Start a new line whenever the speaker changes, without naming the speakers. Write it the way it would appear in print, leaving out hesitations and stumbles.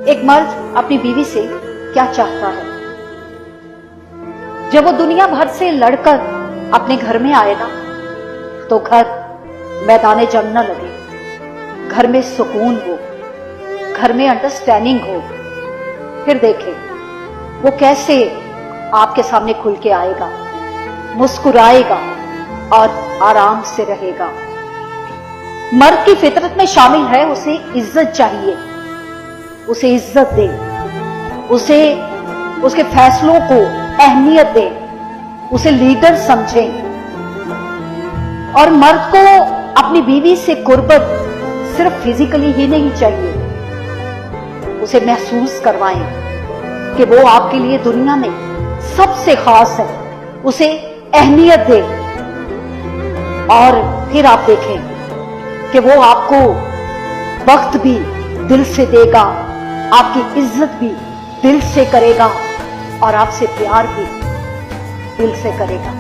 एक मर्द अपनी बीवी से क्या चाहता है? जब वो दुनिया भर से लड़कर अपने घर में आए ना, तो घर मैदाने जंग न लगे, घर में सुकून हो, घर में अंडरस्टैंडिंग हो। फिर देखें वो कैसे आपके सामने खुल के आएगा, मुस्कुराएगा और आराम से रहेगा। मर्द की फितरत में शामिल है उसे इज्जत चाहिए, उसे इज्जत दे, उसे उसके फैसलों को अहमियत दे, उसे लीडर समझें। और मर्द को अपनी बीवी से कुर्बत सिर्फ फिजिकली ही नहीं चाहिए, उसे महसूस करवाएं कि वो आपके लिए दुनिया में सबसे खास है, उसे अहमियत दे। और फिर आप देखें कि वो आपको वक्त भी दिल से देगा, आपकी इज्जत भी दिल से करेगा और आपसे प्यार भी दिल से करेगा।